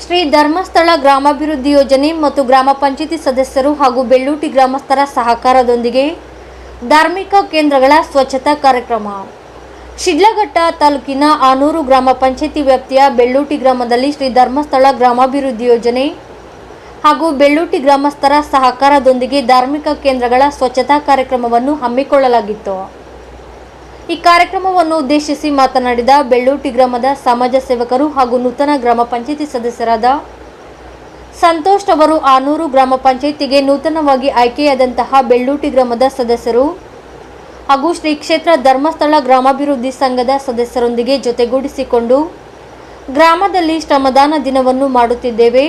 ಶ್ರೀ ಧರ್ಮಸ್ಥಳ ಗ್ರಾಮಾಭಿವೃದ್ಧಿ ಯೋಜನೆ ಮತ್ತು ಗ್ರಾಮ ಪಂಚಾಯಿತಿ ಸದಸ್ಯರು ಹಾಗೂ ಬೆಳ್ಳೂಟಿ ಗ್ರಾಮಸ್ಥರ ಸಹಕಾರದೊಂದಿಗೆ ಧಾರ್ಮಿಕ ಕೇಂದ್ರಗಳ ಸ್ವಚ್ಛತಾ ಕಾರ್ಯಕ್ರಮ. ಶಿಡ್ಲಘಟ್ಟ ತಾಲೂಕಿನ ಆನೂರು ಗ್ರಾಮ ಪಂಚಾಯಿತಿ ವ್ಯಾಪ್ತಿಯ ಬೆಳ್ಳೂಟಿ ಗ್ರಾಮದಲ್ಲಿ ಶ್ರೀ ಧರ್ಮಸ್ಥಳ ಗ್ರಾಮಾಭಿವೃದ್ಧಿ ಯೋಜನೆ ಹಾಗೂ ಬೆಳ್ಳೂಟಿ ಗ್ರಾಮಸ್ಥರ ಸಹಕಾರದೊಂದಿಗೆ ಧಾರ್ಮಿಕ ಕೇಂದ್ರಗಳ ಸ್ವಚ್ಛತಾ ಕಾರ್ಯಕ್ರಮವನ್ನು ಹಮ್ಮಿಕೊಳ್ಳಲಾಗಿತ್ತು. ಈ ಕಾರ್ಯಕ್ರಮವನ್ನು ಉದ್ದೇಶಿಸಿ ಮಾತನಾಡಿದ ಬೆಳ್ಳೂಟಿ ಗ್ರಾಮದ ಸಮಾಜ ಸೇವಕರು ಹಾಗೂ ನೂತನ ಗ್ರಾಮ ಪಂಚಾಯಿತಿ ಸದಸ್ಯರಾದ ಸಂತೋಷ್ ಅವರು ಆನೂರು ಗ್ರಾಮ ಪಂಚಾಯಿತಿಗೆ ನೂತನವಾಗಿ ಆಯ್ಕೆಯಾದಂತಹ ಬೆಳ್ಳೂಟಿ ಗ್ರಾಮದ ಸದಸ್ಯರು ಹಾಗೂ ಶ್ರೀ ಕ್ಷೇತ್ರ ಧರ್ಮಸ್ಥಳ ಗ್ರಾಮಾಭಿವೃದ್ಧಿ ಸಂಘದ ಸದಸ್ಯರೊಂದಿಗೆ ಜೊತೆಗೂಡಿಸಿಕೊಂಡು ಗ್ರಾಮದಲ್ಲಿ ಶ್ರಮದಾನ ದಿನವನ್ನು ಮಾಡುತ್ತಿದ್ದೇವೆ.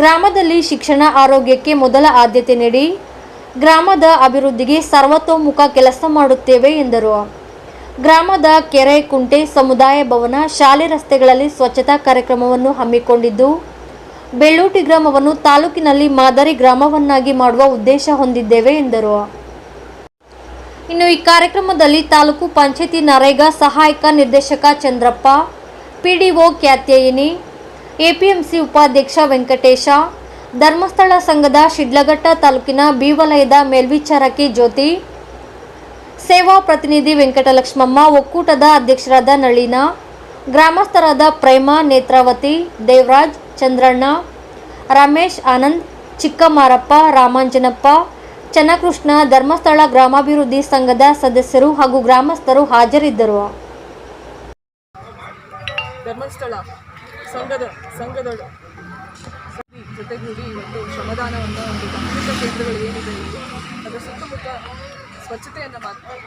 ಗ್ರಾಮದಲ್ಲಿ ಶಿಕ್ಷಣ ಆರೋಗ್ಯಕ್ಕೆ ಮೊದಲ ಆದ್ಯತೆ ನೀಡಿ ಗ್ರಾಮದ ಅಭಿವೃದ್ಧಿಗೆ ಸರ್ವತೋಮುಖ ಕೆಲಸ ಮಾಡುತ್ತೇವೆ ಎಂದರು. ಗ್ರಾಮದ ಕೆರೆ, ಕುಂಟೆ, ಸಮುದಾಯ ಭವನ, ಶಾಲೆ, ರಸ್ತೆಗಳಲ್ಲಿ ಸ್ವಚ್ಛತಾ ಕಾರ್ಯಕ್ರಮವನ್ನು ಹಮ್ಮಿಕೊಂಡಿದ್ದು ಬೆಳ್ಳೂಟಿ ಗ್ರಾಮವನ್ನು ತಾಲೂಕಿನಲ್ಲಿ ಮಾದರಿ ಗ್ರಾಮವನ್ನಾಗಿ ಮಾಡುವ ಉದ್ದೇಶ ಹೊಂದಿದ್ದೇವೆ ಎಂದರು. ಇನ್ನು ಈ ಕಾರ್ಯಕ್ರಮದಲ್ಲಿ ತಾಲೂಕು ಪಂಚಾಯಿತಿ ನರೇಗಾ ಸಹಾಯಕ ನಿರ್ದೇಶಕ ಚಂದ್ರಪ್ಪ, ಪಿಡಿಒ ಖ್ಯಾತ್ಯಾಯಿನಿ, ಎಪಿಎಂಸಿ ಉಪಾಧ್ಯಕ್ಷ ವೆಂಕಟೇಶ, ಧರ್ಮಸ್ಥಳ ಸಂಘದ ಶಿಡ್ಲಘಟ್ಟ ತಾಲೂಕಿನ ಬಿ ವಲಯದ ಮೇಲ್ವಿಚಾರಕಿ ಜ್ಯೋತಿ, ಸೇವಾ ಪ್ರತಿನಿಧಿ ವೆಂಕಟಲಕ್ಷ್ಮಮ್ಮ, ಒಕ್ಕೂಟದ ಅಧ್ಯಕ್ಷರಾದ ನಳಿನಾ, ಗ್ರಾಮಸ್ಥರಾದ ಪ್ರೇಮ, ನೇತ್ರಾವತಿ, ದೇವರಾಜ್, ಚಂದ್ರಣ್ಣ, ರಮೇಶ್, ಆನಂದ್, ಚಿಕ್ಕಮಾರಪ್ಪ, ರಾಮಾಂಜನಪ್ಪ, ಚನ್ನಕೃಷ್ಣ, ಧರ್ಮಸ್ಥಳ ಗ್ರಾಮಾಭಿವೃದ್ಧಿ ಸಂಘದ ಸದಸ್ಯರು ಹಾಗೂ ಗ್ರಾಮಸ್ಥರು ಹಾಜರಿದ್ದರು. ಧರ್ಮಸ್ಥಳ ಸಂಘದ ಜೊತೆಗೂಡಿ ಒಂದು ಶ್ರಮದಾನವನ್ನು ಒಂದು ಧಾರ್ಮಿಕ ಕೇಂದ್ರಗಳು ಏನಿದೆ ಅದರ ಸುತ್ತಮುತ್ತ ಸ್ವಚ್ಛತೆಯನ್ನು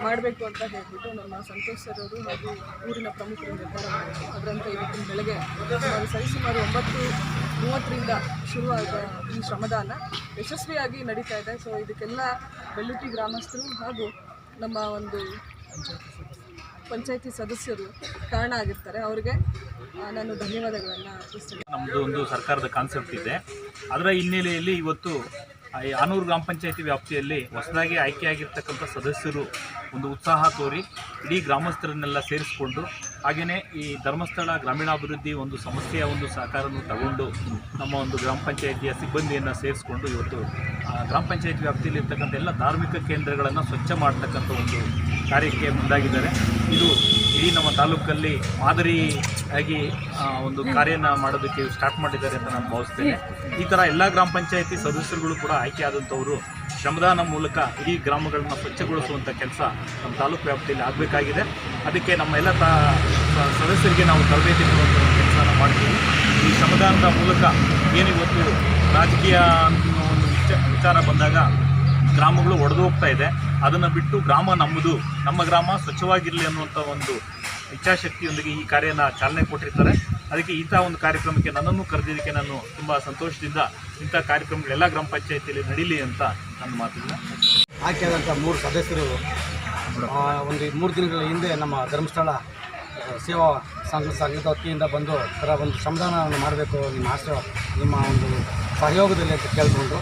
ಮಾಡಬೇಕು ಅಂತ ಹೇಳಿಬಿಟ್ಟು ನಮ್ಮ ಸಂತೋಷ್ ಸರ್ ಅವರು ಹಾಗೂ ಊರಿನ ಪ್ರಮುಖರು ನಿರ್ಧಾರ ಮಾಡಿದರು. ಅದರಂತೆ ಇವತ್ತಿನ ಬೆಳಗ್ಗೆ ಸರಿಸುಮಾರು 9:30ರಿಂದ ಶುರುವಾದ ಈ ಶ್ರಮದಾನ ಯಶಸ್ವಿಯಾಗಿ ನಡೀತಾ ಇದೆ. ಸೊ ಇದಕ್ಕೆಲ್ಲ ಬೆಳ್ಳೂಟಿ ಗ್ರಾಮಸ್ಥರು ಹಾಗೂ ನಮ್ಮ ಒಂದು ಪಂಚಾಯಿತಿ ಸದಸ್ಯರು ಕಾರಣ ಆಗಿರ್ತಾರೆ. ಅವರಿಗೆ ನಾನು ಧನ್ಯವಾದಗಳನ್ನು ಅರ್ಪಿಸ್ತೀನಿ. ನಮ್ಮದು ಒಂದು ಸರ್ಕಾರದ ಕಾನ್ಸೆಪ್ಟ್ ಇದೆ. ಅದರ ಹಿನ್ನೆಲೆಯಲ್ಲಿ ಇವತ್ತು ಆನೂರು ಗ್ರಾಮ ಪಂಚಾಯಿತಿ ವ್ಯಾಪ್ತಿಯಲ್ಲಿ ಹೊಸದಾಗಿ ಆಯ್ಕೆಯಾಗಿರ್ತಕ್ಕಂಥ ಸದಸ್ಯರು ಒಂದು ಉತ್ಸಾಹ ತೋರಿ ಇಡೀ ಗ್ರಾಮಸ್ಥರನ್ನೆಲ್ಲ ಸೇರಿಸಿಕೊಂಡು ಹಾಗೆಯೇ ಈ ಧರ್ಮಸ್ಥಳ ಗ್ರಾಮೀಣಾಭಿವೃದ್ಧಿ ಒಂದು ಸಂಸ್ಥೆಯ ಒಂದು ಸಹಕಾರವನ್ನು ತಗೊಂಡು ನಮ್ಮ ಒಂದು ಗ್ರಾಮ ಪಂಚಾಯಿತಿಯ ಸಿಬ್ಬಂದಿಯನ್ನು ಸೇರಿಸ್ಕೊಂಡು ಇವತ್ತು ಗ್ರಾಮ ಪಂಚಾಯಿತಿ ವ್ಯಾಪ್ತಿಯಲ್ಲಿ ಇರ್ತಕ್ಕಂಥ ಎಲ್ಲ ಧಾರ್ಮಿಕ ಕೇಂದ್ರಗಳನ್ನು ಸ್ವಚ್ಛ ಮಾಡ್ತಕ್ಕಂಥ ಒಂದು ಕಾರ್ಯಕ್ಕೆ ಮುಂದಾಗಿದ್ದಾರೆ. ಇದು ಇಡೀ ನಮ್ಮ ತಾಲೂಕಲ್ಲಿ ಮಾದರಿಯಾಗಿ ಒಂದು ಕಾರ್ಯನ ಮಾಡೋದಕ್ಕೆ ಸ್ಟಾರ್ಟ್ ಮಾಡಿದ್ದಾರೆ ಅಂತ ನಾನು ಭಾವಿಸ್ತೇನೆ. ಈ ಥರ ಎಲ್ಲ ಗ್ರಾಮ ಪಂಚಾಯಿತಿ ಸದಸ್ಯರುಗಳು ಕೂಡ ಆಯ್ಕೆಯಾದಂಥವರು ಶ್ರಮದಾನ ಮೂಲಕ ಇಡೀ ಗ್ರಾಮಗಳನ್ನು ಸ್ವಚ್ಛಗೊಳಿಸುವಂಥ ಕೆಲಸ ನಮ್ಮ ತಾಲೂಕು ವ್ಯಾಪ್ತಿಯಲ್ಲಿ ಆಗಬೇಕಾಗಿದೆ. ಅದಕ್ಕೆ ನಮ್ಮ ಎಲ್ಲ ಸದಸ್ಯರಿಗೆ ನಾವು ತರಬೇತಿ ಕೊಡುವಂಥ ಕೆಲಸನ ಮಾಡ್ತೀವಿ. ಈ ಶ್ರಮದಾನದ ಮೂಲಕ ಏನಿವತ್ತು ರಾಜಕೀಯ ಒಂದು ವಿಚಾರ ಬಂದಾಗ ಗ್ರಾಮಗಳು ಒಡೆದು ಹೋಗ್ತಾ ಇದೆ, ಅದನ್ನು ಬಿಟ್ಟು ಗ್ರಾಮ ನಮ್ಮದು, ನಮ್ಮ ಗ್ರಾಮ ಸ್ವಚ್ಛವಾಗಿರಲಿ ಅನ್ನುವಂಥ ಒಂದು ಇಚ್ಛಾಶಕ್ತಿಯೊಂದಿಗೆ ಈ ಕಾರ್ಯನ ಚಾಲನೆ ಕೊಟ್ಟಿರ್ತಾರೆ. ಅದಕ್ಕೆ ಇಂಥ ಒಂದು ಕಾರ್ಯಕ್ರಮಕ್ಕೆ ನನ್ನನ್ನು ಕರೆದಿದ್ದಕ್ಕೆ ನಾನು ತುಂಬ ಸಂತೋಷದಿಂದ ಇಂಥ ಕಾರ್ಯಕ್ರಮಗಳೆಲ್ಲ ಗ್ರಾಮ ಪಂಚಾಯಿತಿಯಲ್ಲಿ ನಡೀಲಿ ಅಂತ ನನ್ನ ಮಾತಿಲ್ಲ. ಆಯ್ಕೆಯಾದಂಥ 3 ಸದಸ್ಯರು ಒಂದು 3 ದಿನಗಳ ಹಿಂದೆ ನಮ್ಮ ಧರ್ಮಸ್ಥಳ ಸೇವಾ ಸಂಘದ ವತಿಯಿಂದ ಬಂದು ಥರ ಒಂದು ಶ್ರಮದಾನವನ್ನು ಮಾಡಬೇಕು, ನಿಮ್ಮ ಒಂದು ಸಹಯೋಗದಲ್ಲಿ ಅಂತ ಕೇಳಿಕೊಂಡು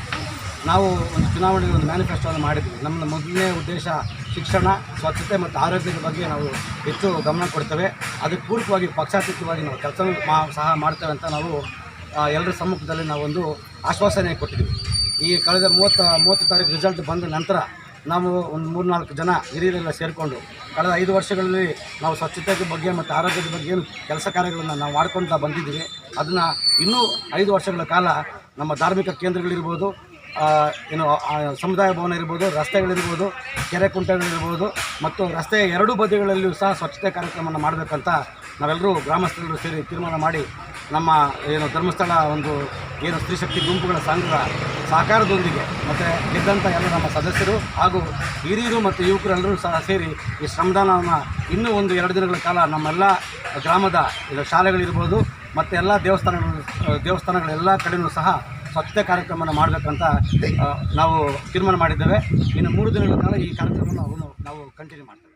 ನಾವು ಒಂದು ಚುನಾವಣೆಗೆ ಒಂದು ಮ್ಯಾನಿಫೆಸ್ಟೋವನ್ನು ಮಾಡಿದ್ವಿ. ನಮ್ಮ ಮೊದಲನೇ ಉದ್ದೇಶ ಶಿಕ್ಷಣ, ಸ್ವಚ್ಛತೆ ಮತ್ತು ಆರೋಗ್ಯದ ಬಗ್ಗೆ ನಾವು ಹೆಚ್ಚು ಗಮನ ಕೊಡ್ತೇವೆ. ಅದಕ್ಕೆ ಪೂರಕವಾಗಿ ಪಕ್ಷಾತೀತವಾಗಿ ನಾವು ಕೆಲಸ ಸಹ ಮಾಡ್ತೇವೆ ಅಂತ ನಾವು ಎಲ್ಲರ ಸಮ್ಮುಖದಲ್ಲಿ ನಾವೊಂದು ಆಶ್ವಾಸನೆ ಕೊಟ್ಟಿದ್ವಿ. ಈ ಕಳೆದ 30 ತಾರೀಕು ರಿಸಲ್ಟ್ ಬಂದ ನಂತರ ನಾವು ಒಂದು 3-4 ಜನ ಹಿರಿಯರೆಲ್ಲ ಸೇರಿಕೊಂಡು ಕಳೆದ 5 ವರ್ಷಗಳಲ್ಲಿ ನಾವು ಸ್ವಚ್ಛತೆ ಬಗ್ಗೆ ಮತ್ತು ಆರೋಗ್ಯದ ಬಗ್ಗೆ ಏನು ಕೆಲಸ ಕಾರ್ಯಗಳನ್ನು ನಾವು ಮಾಡ್ಕೊಳ್ತಾ ಬಂದಿದ್ದೀವಿ. ಅದನ್ನು ಇನ್ನೂ 5 ವರ್ಷಗಳ ಕಾಲ ನಮ್ಮ ಧಾರ್ಮಿಕ ಕೇಂದ್ರಗಳಿರ್ಬೋದು, ಸಮುದಾಯ ಭವನ ಇರ್ಬೋದು, ರಸ್ತೆಗಳಿರ್ಬೋದು, ಕೆರೆ ಕುಂಟೆಗಳಿರ್ಬೋದು ಮತ್ತು ರಸ್ತೆಯ 2 ಬದಿಗಳಲ್ಲಿಯೂ ಸಹ ಸ್ವಚ್ಛತೆ ಕಾರ್ಯಕ್ರಮವನ್ನು ಮಾಡಬೇಕಂತ ನಾವೆಲ್ಲರೂ ಗ್ರಾಮಸ್ಥರು ಸೇರಿ ತೀರ್ಮಾನ ಮಾಡಿ ನಮ್ಮ ಧರ್ಮಸ್ಥಳ ಒಂದು ಸ್ತ್ರೀಶಕ್ತಿ ಗುಂಪುಗಳ ಸಂಘದ ಸಹಕಾರದೊಂದಿಗೆ ಮತ್ತು ಗೆದ್ದಂಥ ಎಲ್ಲ ನಮ್ಮ ಸದಸ್ಯರು ಹಾಗೂ ಹಿರಿಯರು ಮತ್ತು ಯುವಕರೆಲ್ಲರೂ ಸಹ ಸೇರಿ ಈ ಶ್ರಮದಾನವನ್ನು ಇನ್ನೂ ಒಂದು 2 ದಿನಗಳ ಕಾಲ ನಮ್ಮೆಲ್ಲ ಗ್ರಾಮದ ಶಾಲೆಗಳಿರ್ಬೋದು ಮತ್ತು ಎಲ್ಲ ದೇವಸ್ಥಾನಗಳೆಲ್ಲ ಕಡೆಯೂ ಸಹ ಸ್ವಚ್ಛತೆ ಕಾರ್ಯಕ್ರಮವನ್ನು ಮಾಡಬೇಕಂತ ನಾವು ತೀರ್ಮಾನ ಮಾಡಿದ್ದೇವೆ. ಇನ್ನು 3 ದಿನಗಳ ಕಾಲ ಈ ಕಾರ್ಯಕ್ರಮವನ್ನು ನಾವು ಕಂಟಿನ್ಯೂ ಮಾಡ್ತೇವೆ.